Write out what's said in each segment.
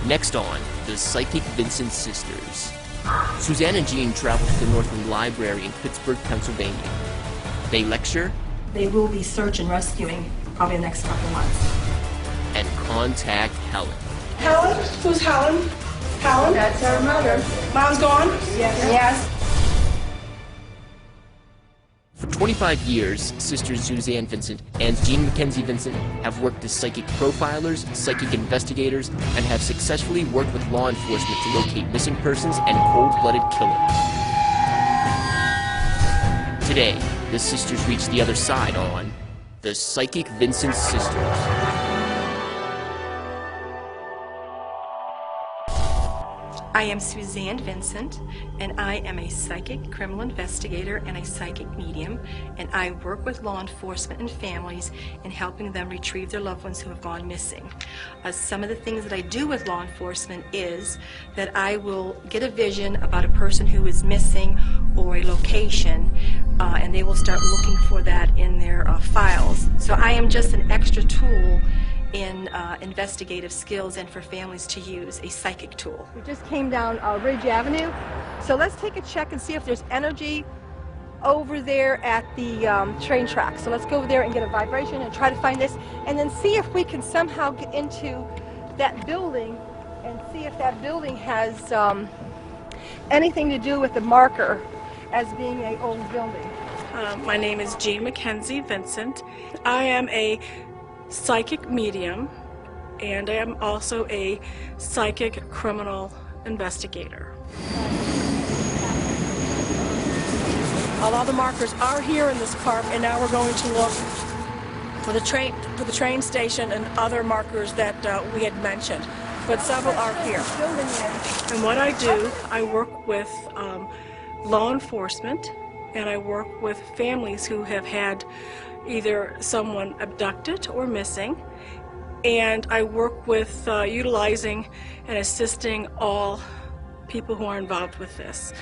Next on, the Psychic Vincent sisters. Suzanne and Jean travel to the Northland Library in Pittsburgh, Pennsylvania. They lecture. They will be search and rescuing probably the next couple months. And contact Helen. Helen? Who's Helen? Helen? That's our mother. Mom's gone? Yes. For 25 years, sisters Suzanne Vincent and Jean Mackenzie Vincent have worked as psychic profilers, psychic investigators, and have successfully worked with law enforcement to locate missing persons and cold-blooded killers. Today, the sisters reach the other side on the Psychic Vincent sisters. I am Suzanne Vincent, and I am a psychic criminal investigator and a psychic medium, and I work with law enforcement and families in helping them retrieve their loved ones who have gone missing. Some of the things that I do with law enforcement is that I will get a vision about a person who is missing or a location, and they will start looking for that in their files. So I am just an extra tool in investigative skills and for families to use, a psychic tool. We just came down Ridge Avenue, so let's take a check and see if there's energy over there at the train track. So let's go over there and get a vibration and try to find this, and then see if we can somehow get into that building and see if that building has anything to do with the marker as being an old building. My name is Jean Mackenzie Vincent. I am a psychic medium, and I am also a psychic criminal investigator. A lot of the markers are here in this park, and now we're going to look for the train station and other markers that we had mentioned, but several are here. And what I do, I work with law enforcement, and I work with families who have had either someone abducted or missing, and I work with utilizing and assisting all people who are involved with this,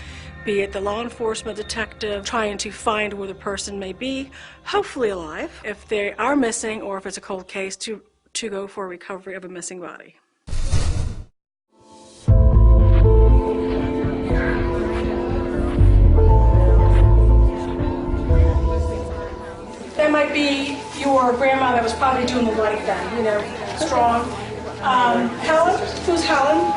be it the law enforcement detective trying to find where the person may be, hopefully alive, if they are missing, or if it's a cold case, to go for recovery of a missing body. That might be your grandma that was probably doing the light then, you know, strong. Helen? Who's Helen?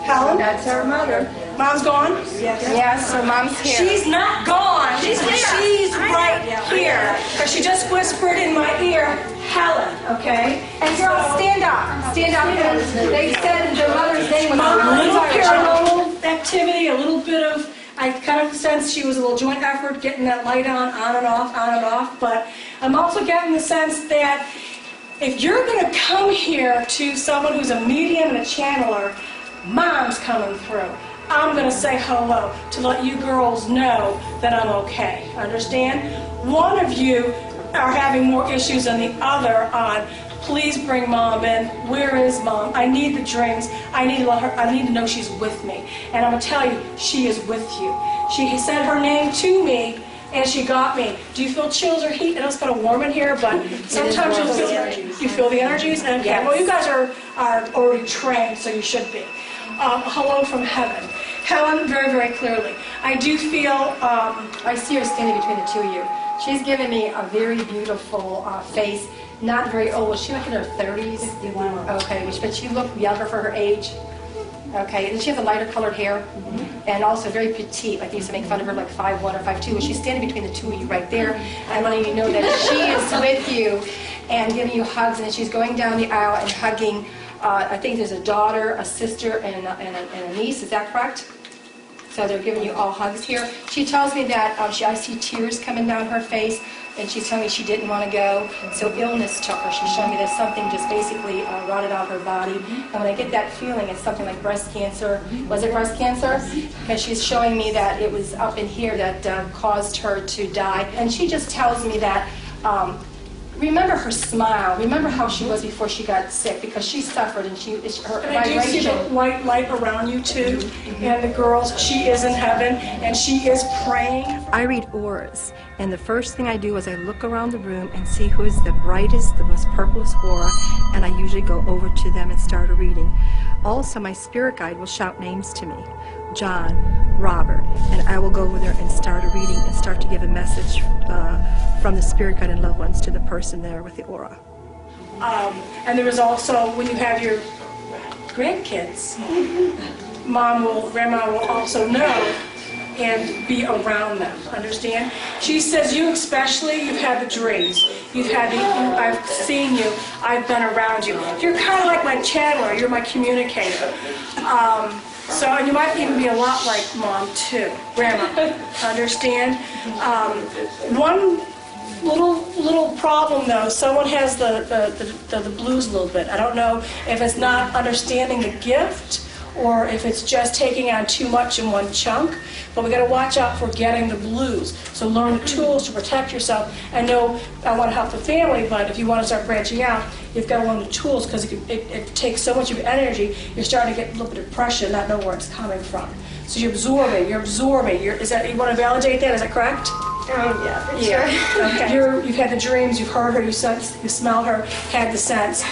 Helen? That's our mother. Mom's gone? Yes, so Mom's here. She's not gone. She's right here. Because she just whispered in my ear, Helen, okay? And girls, stand up. Stand up. They said their mother's name was A little paranormal activity, a little bit of, I kind of sensed she was a little joint effort getting that light on and off, but I'm also getting the sense that if you're going to come here to someone who's a medium and a channeler, Mom's coming through. I'm going to say hello to let you girls know that I'm okay. Understand? One of you are having more issues than the other on, please bring Mom in. Where is Mom? I need the drinks. I need to know she's with me. And I'm going to tell you, she is with you. She said her name to me, and she got me. Do you feel chills or heat? I know it's kind of warm in here, but sometimes you feel the energies. And yes. Well, you guys are already trained, so you should be. Hello from heaven. Helen, very, very clearly. I do feel... I see her standing between the two of you. She's given me a very beautiful face. Not very old. She like in her 30s. 51. Okay, but she looked younger for her age. Okay, and she has a lighter colored hair, and also very petite. Like they used to make fun of her like 5'1" or 5'2". Well, she's standing between the two of you right there. I'm letting you know that she is with you and giving you hugs, and she's going down the aisle and hugging. I think there's a daughter, a sister, and a niece. Is that correct? So they're giving you all hugs here. She tells me that I see tears coming down her face, and she's telling me she didn't want to go. So illness took her. She's showing me that something just basically rotted out her body. And when I get that feeling, it's something like breast cancer. Was it breast cancer? Because she's showing me that it was up in here that caused her to die. And she just tells me that remember her smile. Remember how she was before she got sick, because she suffered and her And I do see the vibration. white light around you too, and the girls, she is in heaven, and she is praying. I read auras, and the first thing I do is I look around the room and see who is the brightest, the most purplest aura, and I usually go over to them and start a reading. Also, my spirit guide will shout names to me, John, Robert, and I will go over there and start a reading and start to give a message from the spirit guide and loved ones to the person there with the aura. And there is also, when you have your grandkids, grandma will also know and be around them, understand? She says you especially, you've had the dreams. I've seen you, I've been around you. You're kind of like my channeler, you're my communicator. And you might even be a lot like Mom too, Grandma, understand? One little problem though, someone has the blues a little bit. I don't know if it's not understanding the gift or if it's just taking on too much in one chunk, but we got to watch out for getting the blues. So learn the tools to protect yourself. I know I want to help the family, but if you want to start branching out, you've got to learn the tools, because it takes so much of your energy, you're starting to get a little bit of depression, not know where it's coming from. So you're absorbing. You want to validate that? Is that correct? Yeah, for sure. Okay. You've had the dreams, you've heard her, you smelled her, had the sense.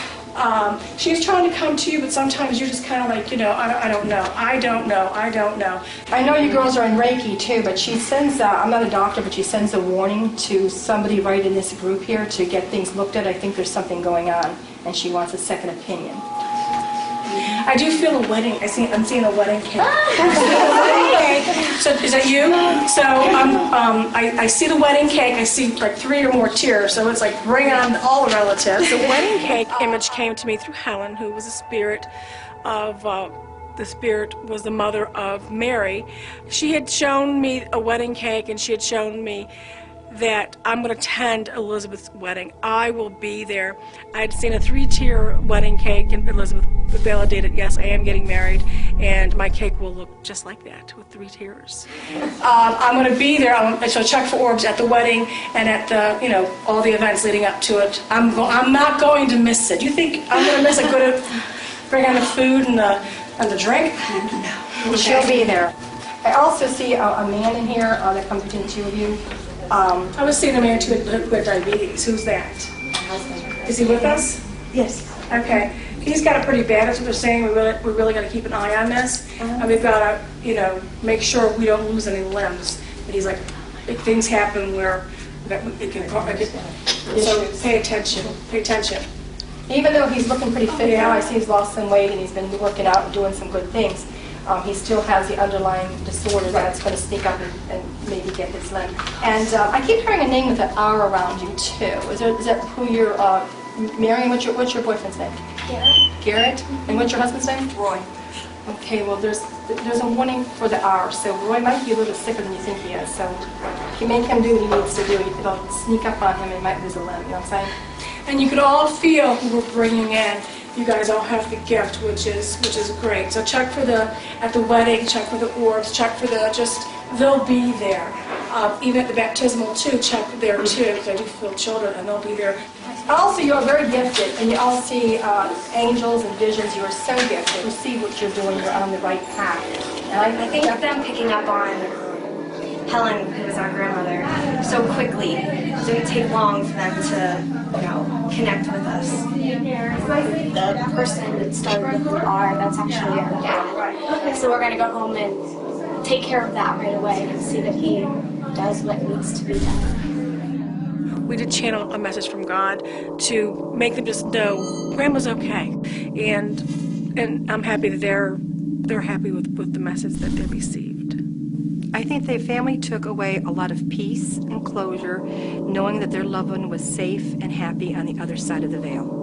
She's trying to come to you, but sometimes you're just kind of like, I don't know. I know you girls are in Reiki too, but she sends, I'm not a doctor, but she sends a warning to somebody right in this group here to get things looked at. I think there's something going on, and she wants a second opinion. I do feel a wedding. I'm seeing a wedding cake. So is that you? So I see the wedding cake. I see like 3 or more tears. So it's like bring on all the relatives. The wedding cake image came to me through Helen, who was a spirit of. The spirit was the mother of Mary. She had shown me a wedding cake, and she had shown me that I'm going to attend Elizabeth's wedding. I will be there. I had seen a 3-tier wedding cake, and Elizabeth validated, yes, I am getting married, and my cake will look just like that with 3 tiers. I'm going to be there. So check for orbs at the wedding and at the, all the events leading up to it. I'm not going to miss it. You think I'm going to miss a good bring on the food and the drink? No. She'll be there. I also see a man in here that comes between the two of you. I was seeing a man too with diabetes. Who's that? My husband. Is he with us? Yes. Okay. He's got it pretty bad. That's what they're saying. We're really got to keep an eye on this, and we've got to, make sure we don't lose any limbs. But he's like, if things happen where it can. So pay attention. Pay attention. Even though he's looking pretty fit now, I see he's lost some weight and he's been working out and doing some good things. He still has the underlying disorder that's going to sneak up and maybe get his limb. And I keep hearing a name with an R around you too. Is that who you're marrying? What's your boyfriend's name? Garrett. Garrett. And what's your husband's name? Roy. Okay. Well, there's a warning for the R. So Roy might be a little sicker than you think he is. So if you make him do what he needs to do, it'll sneak up on him and he might lose a limb. You know what I'm saying? And you can all feel who we're bringing in. You guys all have the gift, which is great. So check for at the wedding, check for the orbs, check for they'll be there. Even at the baptismal too, check there too, because I do feel children, and they'll be there. Also, you're very gifted, and you all see angels and visions. You are so gifted. You see what you're doing. You're on the right path. And I think them picking up on Helen, who was our grandmother, so quickly, it didn't take long for them to, connect with us. The person that started with the R, that's actually our dad. So we're going to go home and take care of that right away and see that he does what needs to be done. We did channel a message from God to make them just know Grandma's okay, and I'm happy that they're happy with the message that they received. I think the family took away a lot of peace and closure, knowing that their loved one was safe and happy on the other side of the veil.